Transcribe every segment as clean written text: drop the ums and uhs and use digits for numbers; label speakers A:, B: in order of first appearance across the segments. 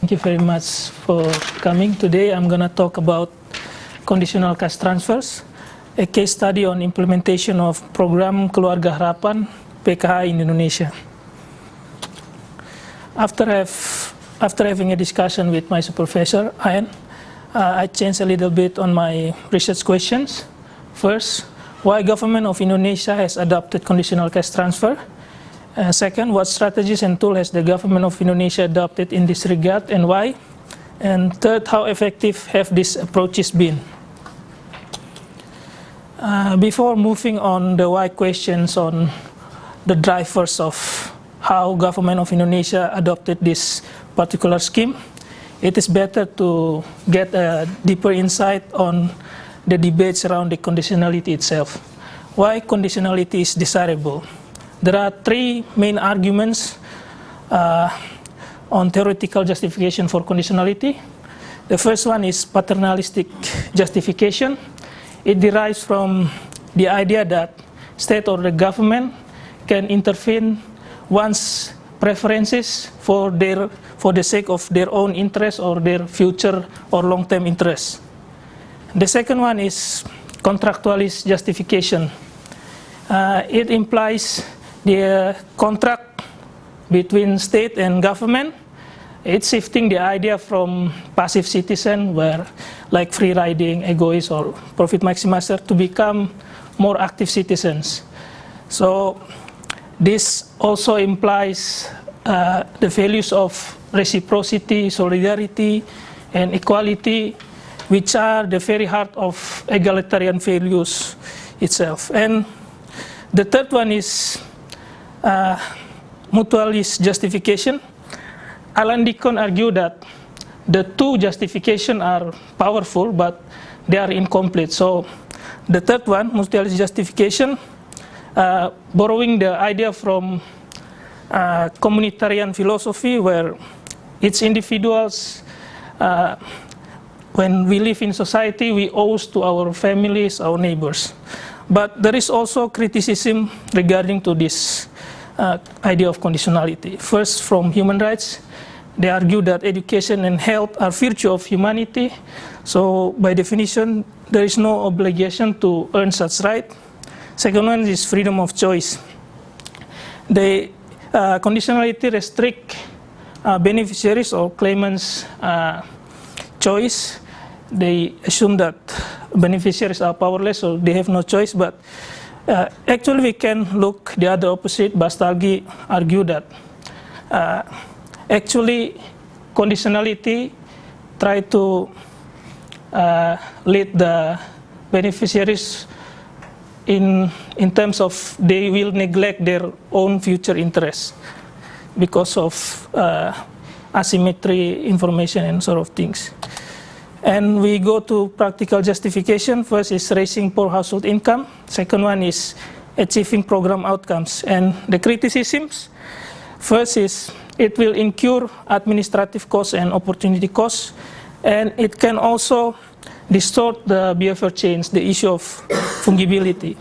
A: Thank you very much for coming. Today I'm going to talk about conditional cash transfers, a case study on implementation of program Keluarga Harapan PKH in Indonesia. After having a discussion with my supervisor, Ian, I changed a little bit on my research questions. First, why government of Indonesia has adopted conditional cash transfer? Second, what strategies and tools has the government of Indonesia adopted in this regard and why? And third, how effective have these approaches been? Before moving on the why questions on the drivers of how government of Indonesia adopted this particular scheme, it is better to get a deeper insight on the debates around the conditionality itself. Why conditionality is desirable? There are three main arguments on theoretical justification for conditionality. The first one is paternalistic justification. It derives from the idea that state or the government can intervene one's preferences for the sake of their own interests or their future or long-term interests. The second one is contractualist justification. It implies the contract between state and government. It's shifting the idea from passive citizen, where like free riding, egoist, or profit maximizer, to become more active citizens. So this also implies the values of reciprocity, solidarity, and equality, which are the very heart of egalitarian values itself. And the third one is mutualist justification. Alan Deacon argued that the two justifications are powerful, but they are incomplete. So the third one, mutualist justification, borrowing the idea from communitarian philosophy, where each individuals, when we live in society, we owe to our families, our neighbors. But there is also criticism regarding to this idea of conditionality. First, from human rights, they argue that education and health are virtue of humanity. So by definition, there is no obligation to earn such right. Second one is freedom of choice. The conditionality restrict beneficiaries or claimants' choice. They assume that beneficiaries are powerless, so they have no choice. But actually, we can look the other opposite. Bastalgi argued that actually conditionality try to lead the beneficiaries in terms of they will neglect their own future interests because of asymmetry information and sort of things. And we go to practical justification. First is raising poor household income. Second one is achieving program outcomes. And the criticisms, first is it will incur administrative costs and opportunity costs. And it can also distort the behavior change, the issue of fungibility.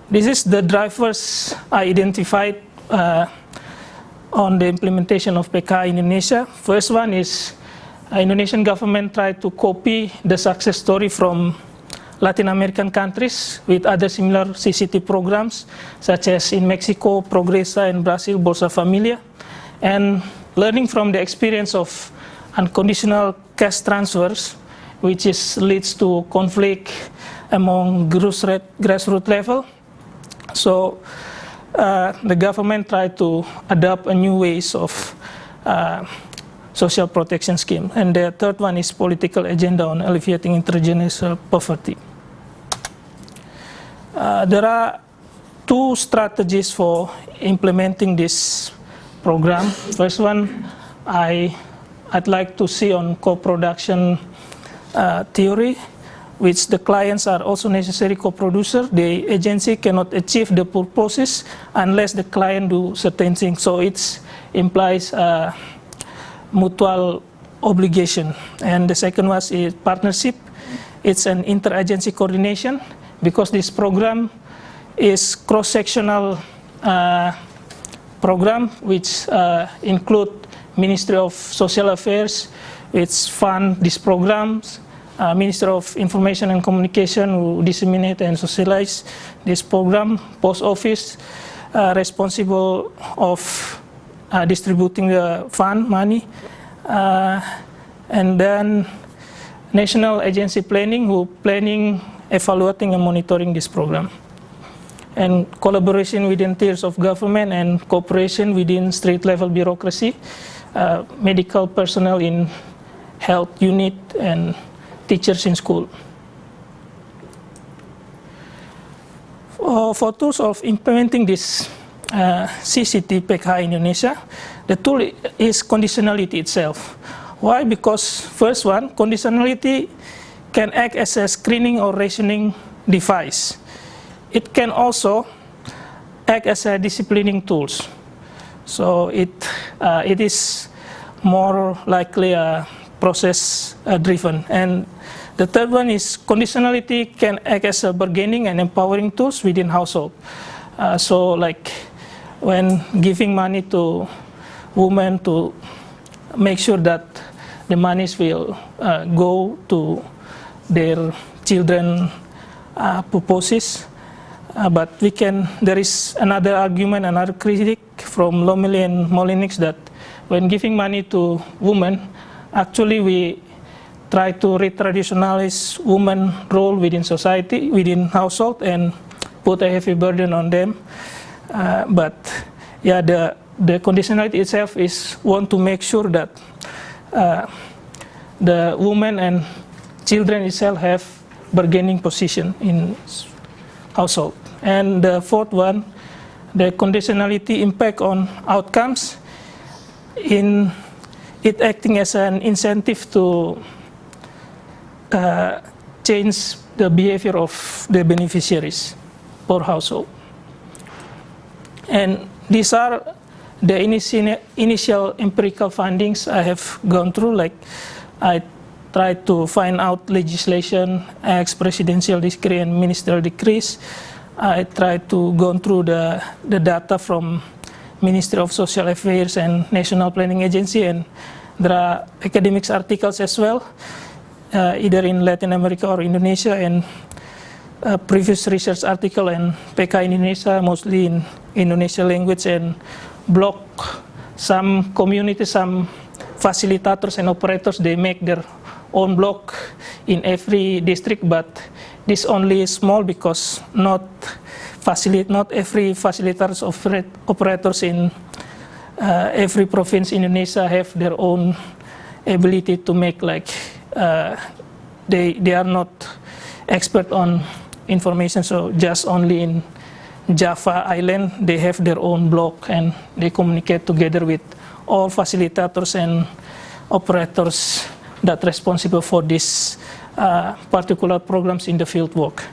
A: This is the drivers I identified on the implementation of PKH in Indonesia. First one is Indonesian government tried to copy the success story from Latin American countries with other similar CCT programs, such as in Mexico, Progresa, and Brazil, Bolsa Familia. And learning from the experience of unconditional cash transfers, which leads to conflict among grassroots level. So the government tried to adopt a new ways of social protection scheme. And the third one is political agenda on alleviating intergenerational poverty. There are two strategies for implementing this program. First one, I'd like to see on co-production theory, which the clients are also necessary co-producer. The agency cannot achieve the purposes unless the client do certain things. So it implies mutual obligation. And the second one is partnership. It's an interagency coordination, because this program is cross-sectional program which include Ministry of Social Affairs, which fund these programs, Minister of Information and Communication who disseminate and socialize this program, Post Office responsible of distributing the fund money, and then National Agency Planning who planning, evaluating and monitoring this program. And collaboration within tiers of government and cooperation within street level bureaucracy, medical personnel in health unit and teachers in school. For tools of implementing this CCT PKH Indonesia, the tool is conditionality itself. Why? Because first one, conditionality can act as a screening or rationing device. It can also act as a disciplining tools. So it is more likely a process driven. And the third one is conditionality can act as a bargaining and empowering tools within household. So like when giving money to women to make sure that the monies will go to their children purposes. But there is another argument, another critic from Lomeli and Molinix that when giving money to women, actually we try to retraditionalize women's role within society, within household, and put a heavy burden on them. But yeah, the conditionality itself is want to make sure that the women and children itself have bargaining position in household. And the fourth one, the conditionality impact on outcomes in it acting as an incentive to change the behavior of the beneficiaries per household. And these are the initial empirical findings I have gone through. Like I tried to find out legislation, presidential decree and ministerial decrees. I tried to go through the data from Ministry of Social Affairs and National Planning Agency, and there are academics articles as well, either in Latin America or Indonesia, and previous research article in PKH Indonesia, mostly in Indonesian language, and blog some communities, some facilitators and operators, they make their own blog in every district, but this only is small because not every facilitators operators in every province in Indonesia have their own ability to make, like they are not expert on information, so just only in Java Island they have their own blog and they communicate together with all facilitators and operators that responsible for these particular programs in the field work.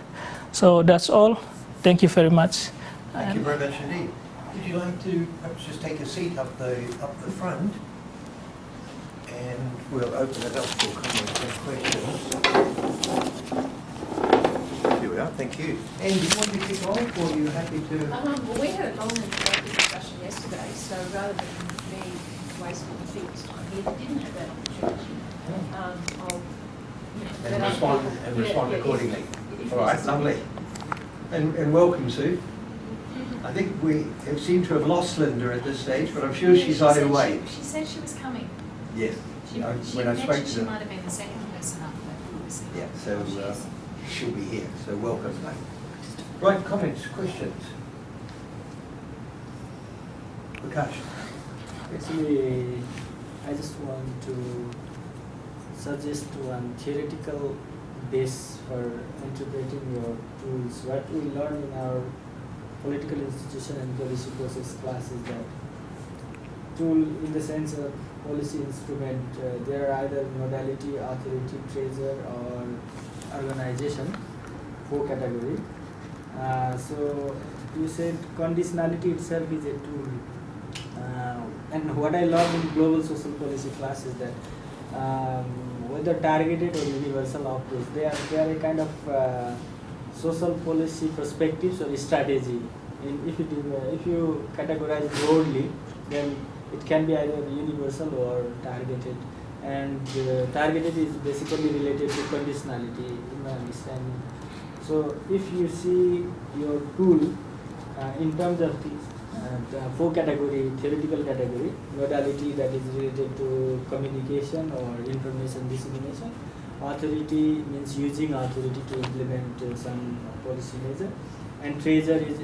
A: So that's all. Thank you very much.
B: Thank you very much indeed. Would you like to perhaps just take a seat up the front, and we'll open it up for comments and questions. Here we are. Thank you. And do you want to kick off, or are you happy to?
C: Well, we had a long and productive discussion yesterday, so rather than me wasting the people's time here that didn't have that opportunity,
B: I'll respond accordingly. All right, lovely. And welcome, Sue. I think we seem to have lost Linda at this stage, but I'm sure she's on her way.
D: She said she was coming.
B: Yes.
D: When I spoke to her, she might have been the second person up.
B: Yeah, so she'll be here. So welcome. Right, comments, questions? Prakash.
E: Actually, I just want to suggest one theoretical base for interpreting your tools. What we learn in our political institution and policy process class is that tool in the sense of policy instrument, they are either modality, authority, treasure, or organization, 4 category. So you said conditionality itself is a tool. And what I learned in global social policy class is that whether targeted or universal approach, they are a kind of social policy perspectives or strategy. And if you categorize broadly, then it can be either universal or targeted. And targeted is basically related to conditionality, in my understanding. So if you see your tool in terms of the four category, theoretical category, modality that is related to communication or information dissemination, authority means using authority to implement some policy measure, and treasure is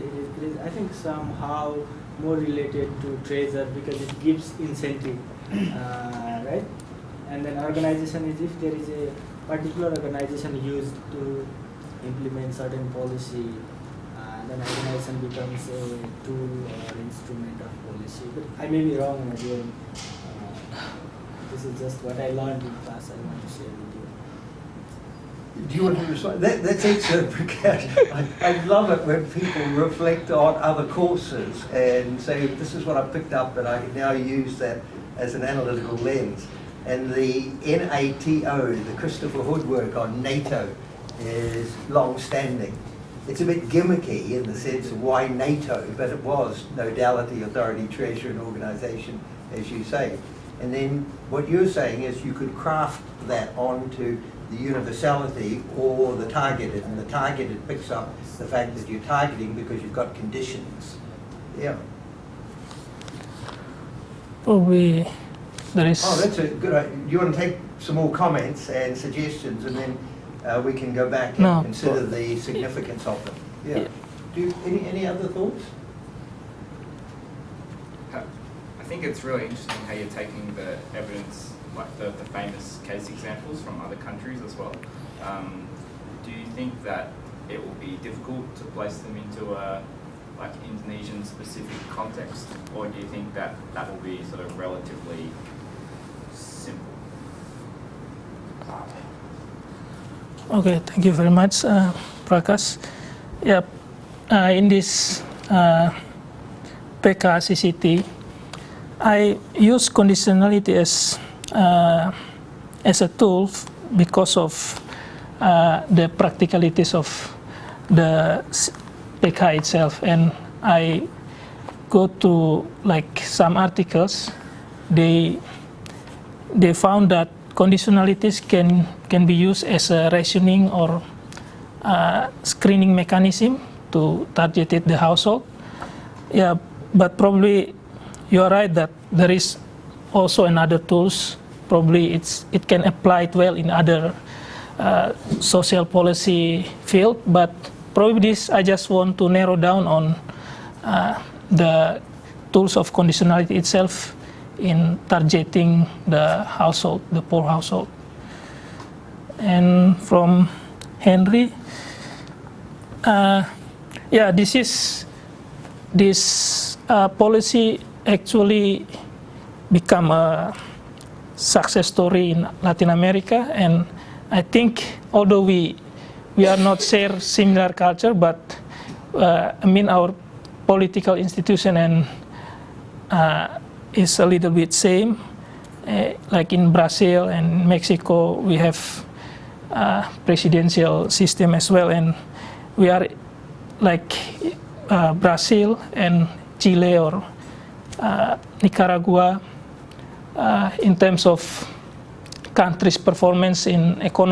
E: I think somehow more related to treasure because it gives incentive, right? And then organization is if there is a particular organization used to implement certain policy, then organization becomes a tool or instrument of policy. But I may be wrong again. This is just what I learned in class. I want to share with you.
B: Do you want to respond? That's excellent, Prakash. I love it when people reflect on other courses and say, this is what I picked up, and I now use that as an analytical lens. And the NATO, the Christopher Hood work on NATO, is long-standing. It's a bit gimmicky in the sense of why NATO, but it was nodality, authority, treasure, and organisation, as you say. And then what you're saying is you could craft that onto the universality or the targeted, and the targeted picks up the fact that you're targeting because you've got conditions. Yeah.
A: Probably there is...
B: Oh, that's a good idea. You want to take some more comments and suggestions, and then we can go back and consider the significance of them. Yeah. Do you, any other thoughts?
F: I think it's really interesting how you're taking the evidence, like the famous case examples from other countries as well. Do you think that it will be difficult to place them into a like Indonesian specific context, or do you think that that will be sort of relatively simple?
A: Okay, thank you very much, Prakash. Yeah, in this PK-CCT, I use conditionality as a tool because of the practicalities of the PK itself, and I go to like some articles. They found that conditionalities can be used as a rationing or screening mechanism to target the household. Yeah, but probably you are right that there is also another tools. Probably it can apply it well in other social policy field, but probably this I just want to narrow down on the tools of conditionality itself in targeting the household, the poor household. And from Henry, yeah, this policy actually become a success story in Latin America, and I think although we are not share similar culture, but I mean our political institution and is a little bit same. Like in Brazil and Mexico, we have presidential system as well, and we are like Brazil and Chile or Nicaragua in terms of country's performance in economy.